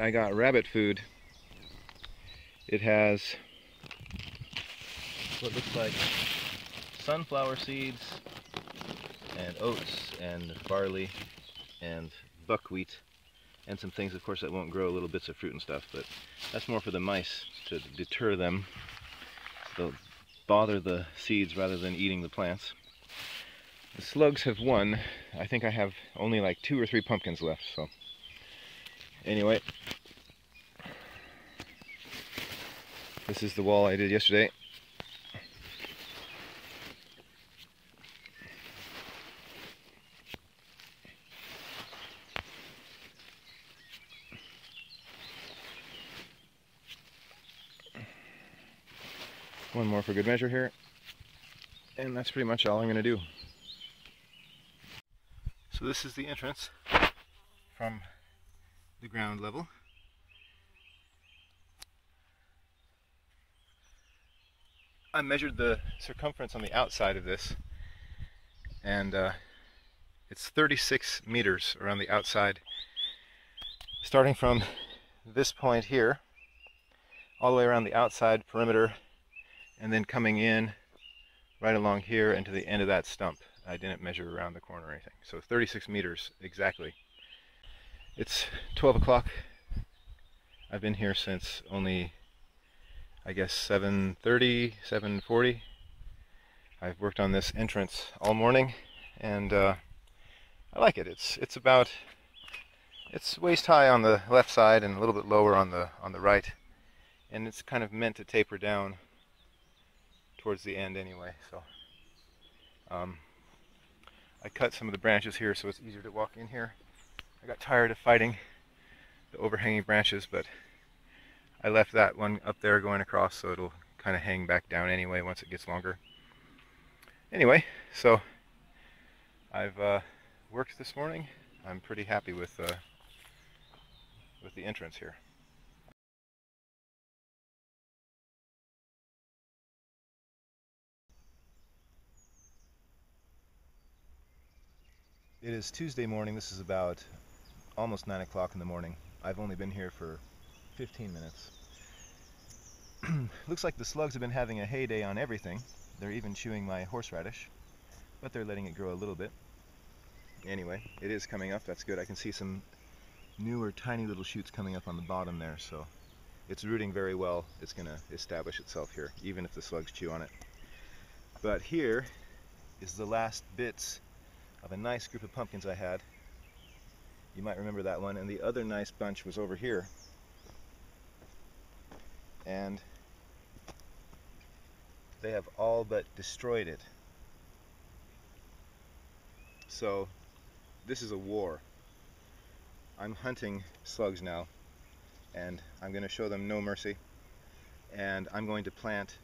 I got rabbit food. It has what looks like sunflower seeds and oats and barley and buckwheat and some things, of course, that won't grow, little bits of fruit and stuff, but that's more for the mice to deter them. They'll bother the seeds rather than eating the plants. The slugs have won. I think I have only like 2 or 3 pumpkins left, so anyway, this is the wall I did yesterday. One more for good measure here, and that's pretty much all I'm going to do. So this is the entrance from the ground level. I measured the circumference on the outside of this, and it's 36 meters around the outside, starting from this point here all the way around the outside perimeter, and then coming in right along here and to the end of that stump. I didn't measure around the corner or anything. So 36 meters exactly. It's 12 o'clock. I've been here since only, I guess, 7:30, 7:40. I've worked on this entrance all morning, and I like it. It's waist high on the left side and a little bit lower on the right, and it's kind of meant to taper down towards the end anyway. So I cut some of the branches here so it's easier to walk in here. I got tired of fighting the overhanging branches, but I left that one up there going across so it'll kind of hang back down anyway once it gets longer. Anyway, so I've worked this morning. I'm pretty happy with the entrance here. It is Tuesday morning. This is about almost 9 o'clock in the morning. I've only been here for 15 minutes. Looks like the slugs have been having a heyday on everything. They're even chewing my horseradish, but they're letting it grow a little bit. Anyway, it is coming up. That's good. I can see some newer tiny little shoots coming up on the bottom there, so it's rooting very well. It's going to establish itself here, even if the slugs chew on it. But here is the last bits of a nice group of pumpkins I had. You might remember that one, and the other nice bunch was over here. And they have all but destroyed it. So this is a war. I'm hunting slugs now, and I'm going to show them no mercy. And I'm going to plant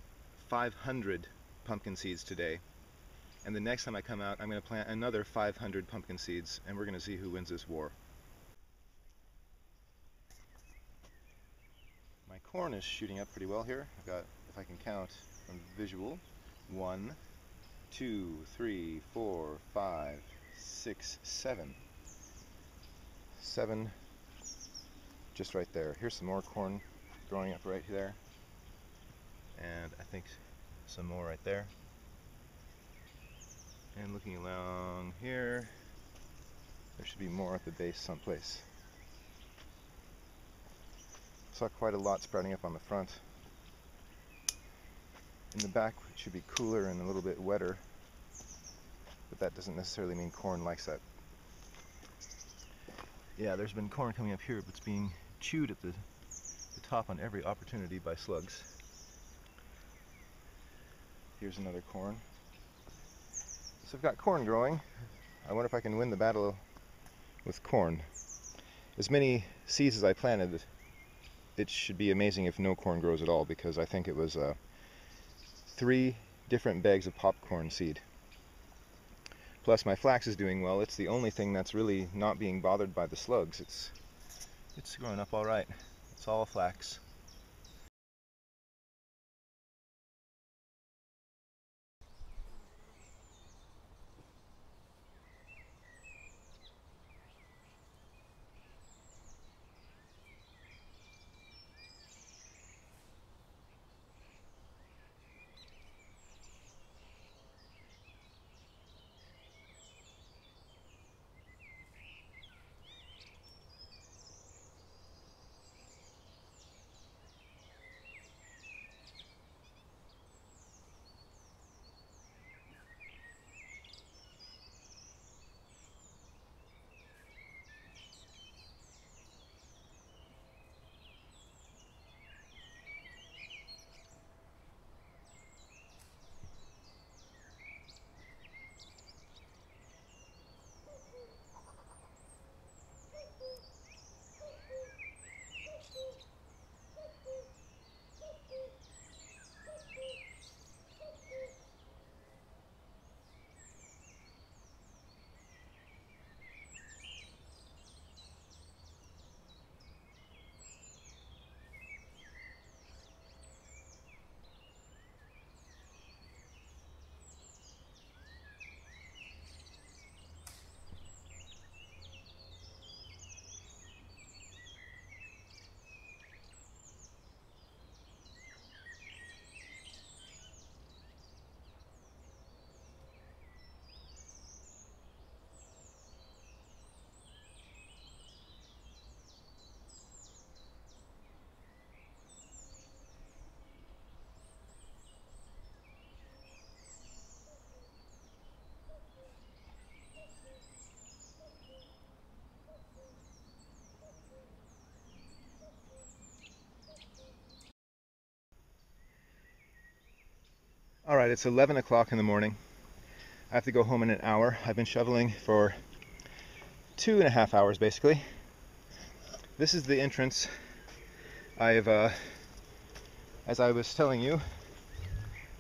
500 pumpkin seeds today. And the next time I come out, I'm going to plant another 500 pumpkin seeds, and we're going to see who wins this war. My corn is shooting up pretty well here. I've got, if I can count from visual, 1, 2, 3, 4, 5, 6, 7. 7 just right there. Here's some more corn growing up right there. And I think some more right there. And looking along here, there should be more at the base someplace. Saw quite a lot sprouting up on the front. In the back it should be cooler and a little bit wetter, but that doesn't necessarily mean corn likes that. Yeah, there's been corn coming up here, but it's being chewed at the top on every opportunity by slugs. Here's another corn. So I've got corn growing. I wonder if I can win the battle with corn. As many seeds as I planted, it should be amazing if no corn grows at all, because I think it was 3 different bags of popcorn seed. Plus my flax is doing well. It's the only thing that's really not being bothered by the slugs. It's growing up all right. It's all flax. Alright, it's 11 o'clock in the morning. I have to go home in an hour. I've been shoveling for 2.5 hours basically. This is the entrance. I've, as I was telling you,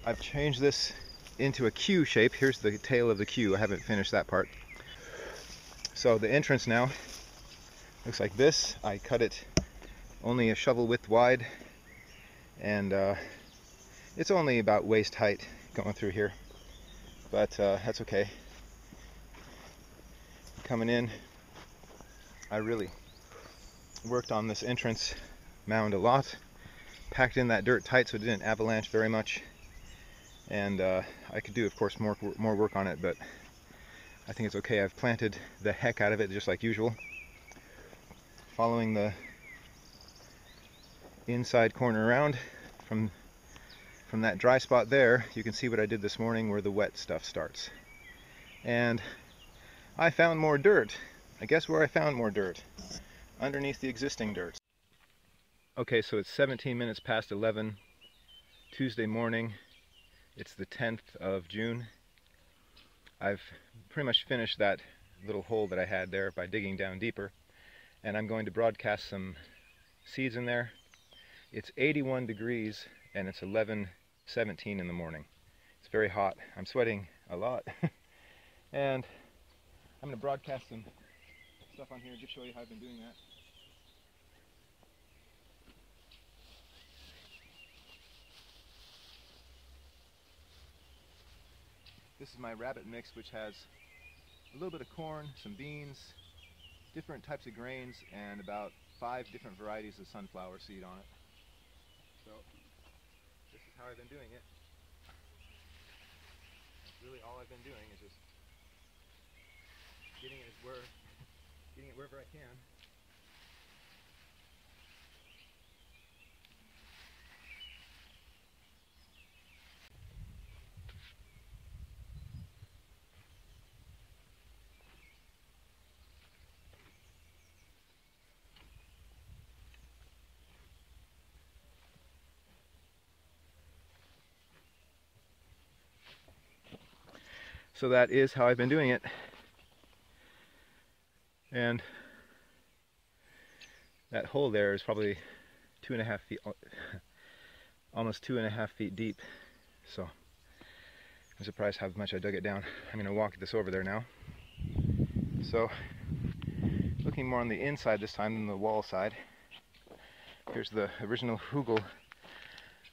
I've changed this into a Q shape. Here's the tail of the Q. I haven't finished that part. So the entrance now looks like this. I cut it only a shovel width wide, and it's only about waist height going through here, but that's okay. Coming in, I really worked on this entrance mound a lot, packed in that dirt tight so it didn't avalanche very much, and I could do, of course, more work on it, but I think it's okay. I've planted the heck out of it just like usual, following the inside corner around from that dry spot there. You can see what I did this morning where the wet stuff starts, and I found more dirt. I guess where I found more dirt? Underneath the existing dirt. Okay, so it's 17 minutes past 11 Tuesday morning. It's the 10th of June. I've pretty much finished that little hole that I had there by digging down deeper, and I'm going to broadcast some seeds in there. It's 81 degrees and it's 11:17 in the morning. It's very hot. I'm sweating a lot. And I'm going to broadcast some stuff on here, just show you how I've been doing that. This is my rabbit mix, which has a little bit of corn, some beans, different types of grains, and about 5 different varieties of sunflower seed on it. So this is how I've been doing it. Really all I've been doing is just getting it wherever I can. So that is how I've been doing it. And that hole there is probably 2.5 feet, almost 2.5 feet deep. So I'm surprised how much I dug it down. I'm going to walk this over there now. So looking more on the inside this time than the wall side. Here's the original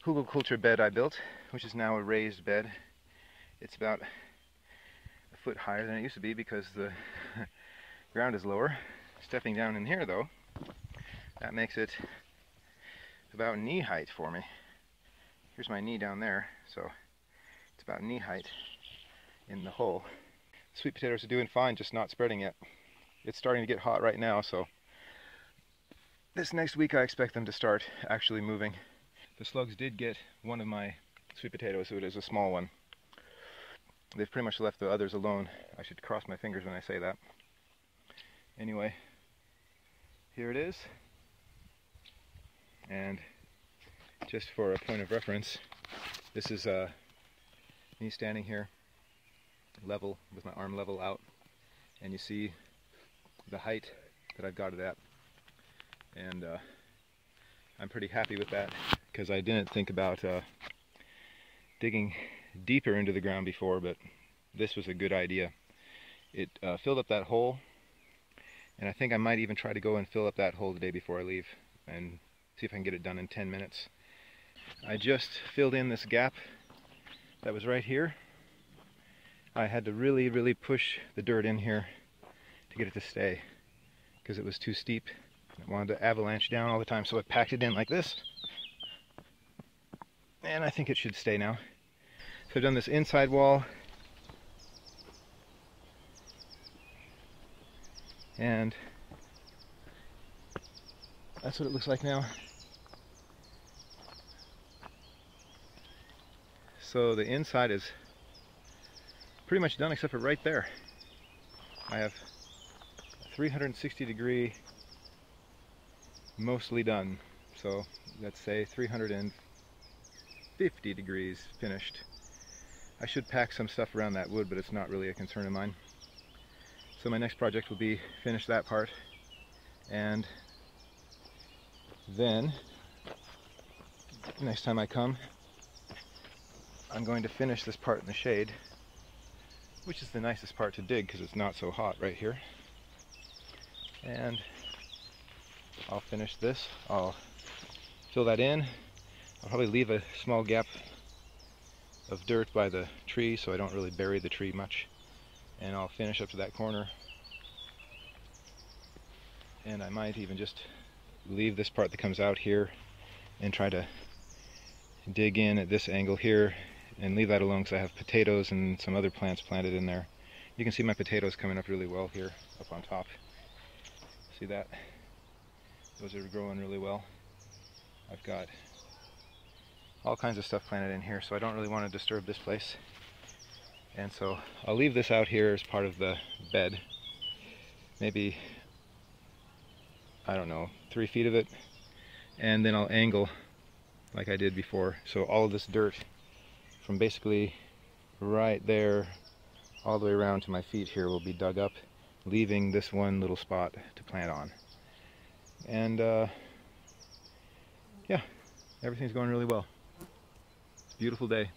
Hugelkultur bed I built, which is now a raised bed. It's about a foot higher than it used to be because the ground is lower. Stepping down in here though, that makes it about knee height for me. Here's my knee down there, so it's about knee height in the hole. Sweet potatoes are doing fine, just not spreading yet. It's starting to get hot right now, so this next week I expect them to start actually moving. The slugs did get one of my sweet potatoes, so it is a small one. They've pretty much left the others alone. I should cross my fingers when I say that. Anyway, here it is. And just for a point of reference, this is me standing here level, with my arm level out, and you see the height that I've got it at. And I'm pretty happy with that, because I didn't think about digging deeper into the ground before, but this was a good idea. It filled up that hole, and I think I might even try to go and fill up that hole the day before I leave and see if I can get it done in 10 minutes. I just filled in this gap that was right here. I had to really push the dirt in here to get it to stay, because it was too steep. I wanted to avalanche down all the time, so I packed it in like this, and I think it should stay now. So I've done this inside wall, and that's what it looks like now. So the inside is pretty much done except for right there. I have a 360 degree mostly done. So let's say 350 degrees finished. I should pack some stuff around that wood, but it's not really a concern of mine. So my next project will be finish that part, and then next time I come, I'm going to finish this part in the shade, which is the nicest part to dig because it's not so hot right here. And I'll finish this. I'll fill that in. I'll probably leave a small gap of dirt by the tree so I don't really bury the tree much. And I'll finish up to that corner. And I might even just leave this part that comes out here and try to dig in at this angle here and leave that alone because I have potatoes and some other plants planted in there. You can see my potatoes coming up really well here up on top. See that? Those are growing really well. I've got all kinds of stuff planted in here, so I don't really want to disturb this place. And so I'll leave this out here as part of the bed. Maybe, I don't know, 3 feet of it. And then I'll angle like I did before. So all of this dirt from basically right there all the way around to my feet here will be dug up, leaving this one little spot to plant on. And yeah, everything's going really well. It's a beautiful day.